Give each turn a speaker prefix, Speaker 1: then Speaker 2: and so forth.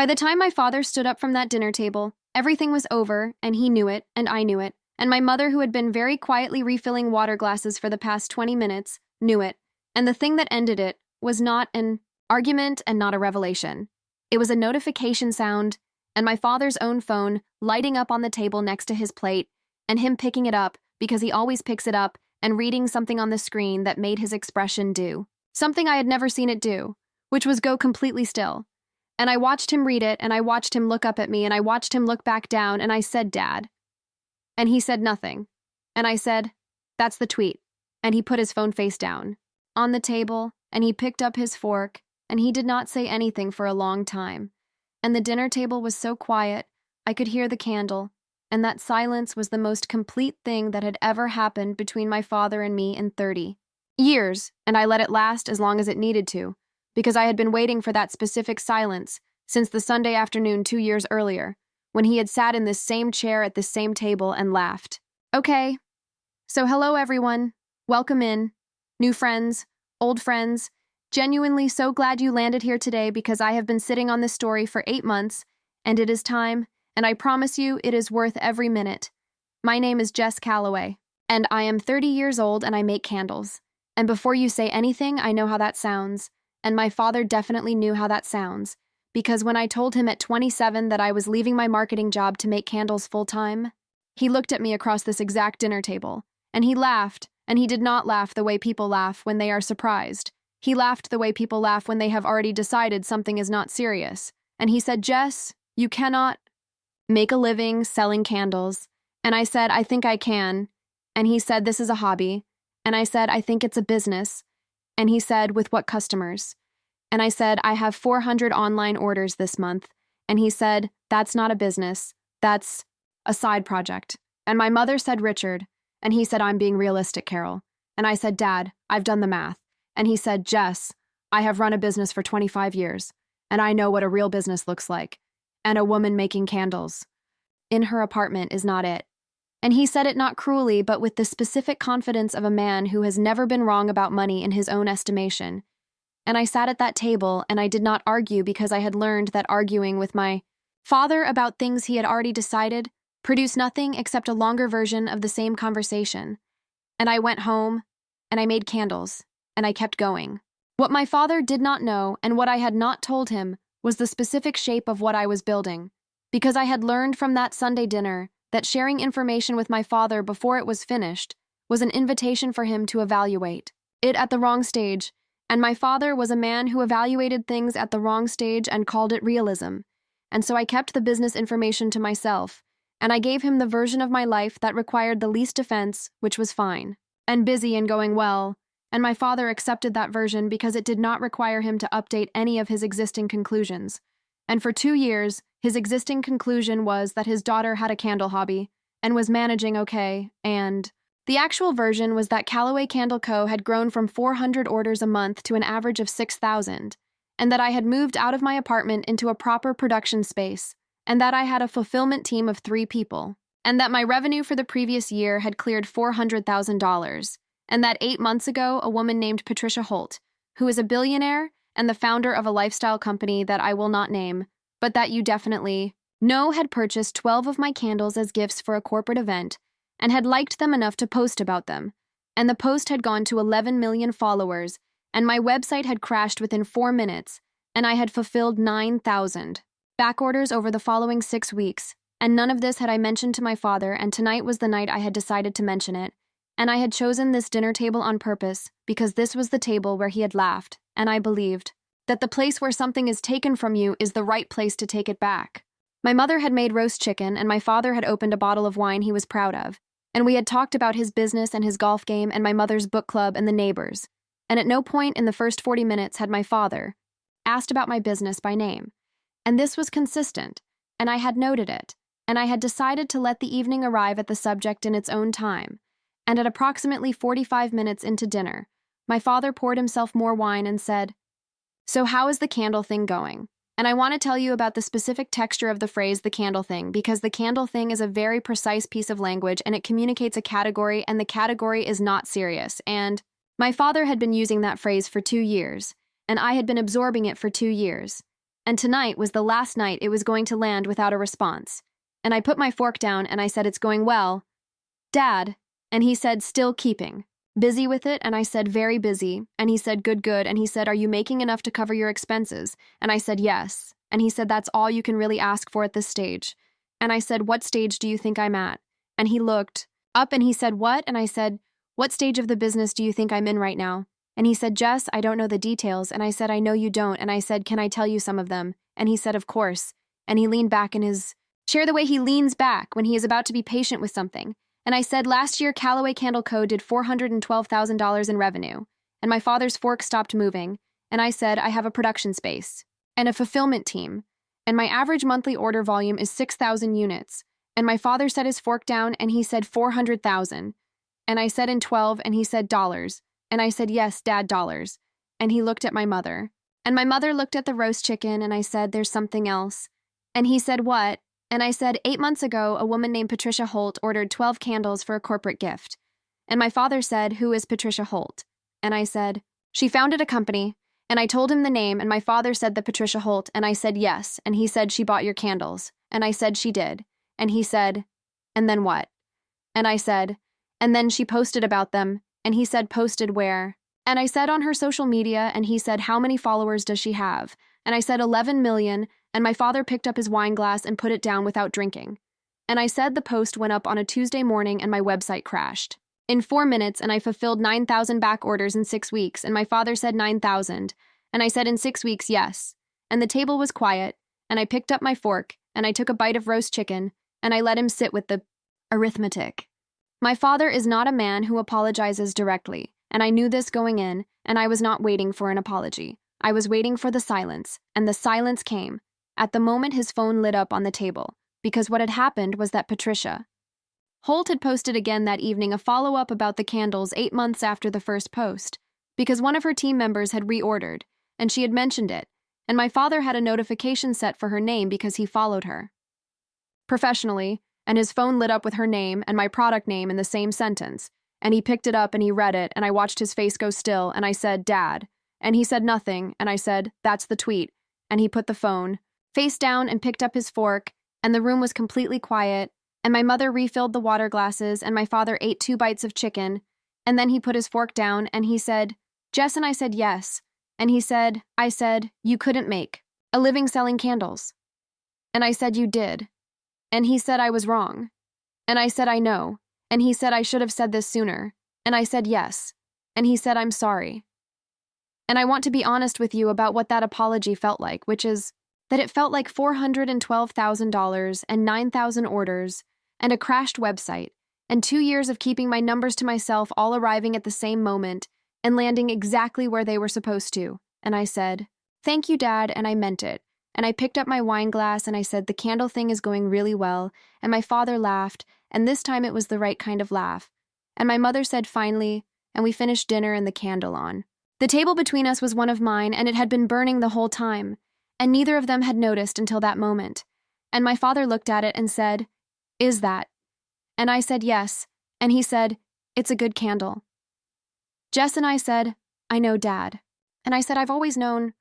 Speaker 1: By the time my father stood up from that dinner table, everything was over, and he knew it, and I knew it, and my mother, who had been very quietly refilling water glasses for the past 20 minutes, knew it, and the thing that ended it was not an argument and not a revelation. It was a notification sound, and my father's own phone lighting up on the table next to his plate, and him picking it up, because he always picks it up, and reading something on the screen that made his expression do something I had never seen it do, which was go completely still. And I watched him read it, and I watched him look up at me, and I watched him look back down, and I said, "Dad." And he said nothing. And I said, "That's the tweet." And he put his phone face down on the table, and he picked up his fork, and he did not say anything for a long time. And the dinner table was so quiet, I could hear the candle, and that silence was the most complete thing that had ever happened between my father and me in 30 years, and I let it last as long as it needed to, because I had been waiting for that specific silence since the Sunday afternoon 2 years earlier, when he had sat in this same chair at this same table and laughed. Okay, so hello everyone, welcome in, new friends, old friends, genuinely so glad you landed here today because I have been sitting on this story for 8 months, and it is time, and I promise you it is worth every minute. My name is Jess Calloway, and I am 30 years old and I make candles. And before you say anything, I know how that sounds. And my father definitely knew how that sounds, because when I told him at 27 that I was leaving my marketing job to make candles full-time, he looked at me across this exact dinner table, and he laughed, and he did not laugh the way people laugh when they are surprised. He laughed the way people laugh when they have already decided something is not serious. And he said, "Jess, you cannot make a living selling candles." And I said, "I think I can." And he said, "This is a hobby." And I said, "I think it's a business." And he said, "With what customers?" And I said, "I have 400 online orders this month." And he said, "That's not a business. That's a side project." And my mother said, "Richard." And he said, "I'm being realistic, Carol." And I said, "Dad, I've done the math." And he said, "Jess, I have run a business for 25 years, and I know what a real business looks like. And a woman making candles in her apartment is not it." And he said it not cruelly, but with the specific confidence of a man who has never been wrong about money in his own estimation. And I sat at that table, and I did not argue because I had learned that arguing with my father about things he had already decided produced nothing except a longer version of the same conversation. And I went home, and I made candles, and I kept going. What my father did not know, and what I had not told him, was the specific shape of what I was building, because I had learned from that Sunday dinner that sharing information with my father before it was finished was an invitation for him to evaluate it at the wrong stage, and my father was a man who evaluated things at the wrong stage and called it realism. And so I kept the business information to myself, and I gave him the version of my life that required the least defense, which was fine, and busy and going well, and my father accepted that version because it did not require him to update any of his existing conclusions. And for 2 years, his existing conclusion was that his daughter had a candle hobby and was managing okay, and the actual version was that Callaway Candle Co. had grown from 400 orders a month to an average of 6,000, and that I had moved out of my apartment into a proper production space, and that I had a fulfillment team of 3 people, and that my revenue for the previous year had cleared $400,000, and that 8 months ago, a woman named Patricia Holt, who is a billionaire and the founder of a lifestyle company that I will not name, but that you definitely know, had purchased 12 of my candles as gifts for a corporate event and had liked them enough to post about them. And the post had gone to 11 million followers, and my website had crashed within 4 minutes, and I had fulfilled 9,000 back orders over the following 6 weeks. And none of this had I mentioned to my father, and tonight was the night I had decided to mention it. And I had chosen this dinner table on purpose because this was the table where he had laughed, and I believed that the place where something is taken from you is the right place to take it back. My mother had made roast chicken, and my father had opened a bottle of wine he was proud of, and we had talked about his business and his golf game and my mother's book club and the neighbors, and at no point in the first 40 minutes had my father asked about my business by name. And this was consistent, and I had noted it, and I had decided to let the evening arrive at the subject in its own time. And at approximately 45 minutes into dinner, my father poured himself more wine and said, "So how is the candle thing going?" And I want to tell you about the specific texture of the phrase "the candle thing," because the candle thing is a very precise piece of language, and it communicates a category, and the category is not serious. And my father had been using that phrase for 2 years, and I had been absorbing it for 2 years. And tonight was the last night it was going to land without a response. And I put my fork down and I said, "It's going well, Dad." And he said, "Still keeping. Busy with it?" And I said, "Very busy." And he said, "Good, good." And he said, "Are you making enough to cover your expenses?" And I said, "Yes." And he said, "That's all you can really ask for at this stage." And I said, "What stage do you think I'm at?" And he looked up and he said, "What?" And I said, "What stage of the business do you think I'm in right now?" And he said, "Jess, I don't know the details." And I said, "I know you don't." And I said, "Can I tell you some of them?" And he said, "Of course." And he leaned back in his chair the way he leans back when he is about to be patient with something. And I said, "Last year, Callaway Candle Co. did $412,000 in revenue." And my father's fork stopped moving. And I said, "I have a production space and a fulfillment team. And my average monthly order volume is 6,000 units." And my father set his fork down and he said, 400,000. And I said, "In 12, and he said, "Dollars." And I said, "Yes, Dad, dollars." And he looked at my mother. And my mother looked at the roast chicken and I said, "There's something else." And he said, "What?" And I said, 8 months ago, a woman named Patricia Holt ordered 12 candles for a corporate gift. And my father said, "Who is Patricia Holt?" And I said, "She founded a company." And I told him the name, and my father said that Patricia Holt, and I said, "Yes." And he said, "She bought your candles." And I said, "She did." And he said, "And then what?" And I said, "And then she posted about them." And he said, "Posted where?" And I said, "On her social media." And he said, "How many followers does she have?" And I said, 11 million. And my father picked up his wine glass and put it down without drinking. And I said the post went up on a Tuesday morning and my website crashed. In 4 minutes, and I fulfilled 9,000 back orders in 6 weeks. And my father said 9,000. And I said, "In 6 weeks, yes." And the table was quiet. And I picked up my fork and I took a bite of roast chicken and I let him sit with the arithmetic. My father is not a man who apologizes directly. And I knew this going in, and I was not waiting for an apology. I was waiting for the silence, and the silence came. At the moment his phone lit up on the table, because what had happened was that Patricia Holt had posted again that evening a follow-up about the candles 8 months after the first post, because one of her team members had reordered, and she had mentioned it, and my father had a notification set for her name because he followed her professionally, and his phone lit up with her name and my product name in the same sentence, and he picked it up and he read it, and I watched his face go still, and I said, "Dad." And he said nothing, and I said, "That's the tweet." And he put the phone face down and picked up his fork, and the room was completely quiet, and my mother refilled the water glasses, and my father ate 2 bites of chicken, and then he put his fork down, and he said, "Jess," and I said, "Yes." And he said, I said, "You couldn't make a living selling candles." And I said, "You did." And he said I was wrong. And I said, "I know." And he said I should have said this sooner. And I said, "Yes." And he said, "I'm sorry." And I want to be honest with you about what that apology felt like, which is that it felt like $412,000 and 9,000 orders and a crashed website and 2 years of keeping my numbers to myself all arriving at the same moment and landing exactly where they were supposed to. And I said, "Thank you, Dad," and I meant it. And I picked up my wine glass and I said, "The candle thing is going really well." And my father laughed, and this time it was the right kind of laugh. And my mother said, "Finally," and we finished dinner and the candle on. The table between us was one of mine, and it had been burning the whole time, and neither of them had noticed until that moment. And my father looked at it and said, "Is that?" And I said, "Yes." And he said, "It's a good candle." Jess and I said, "I know, Dad." And I said, "I've always known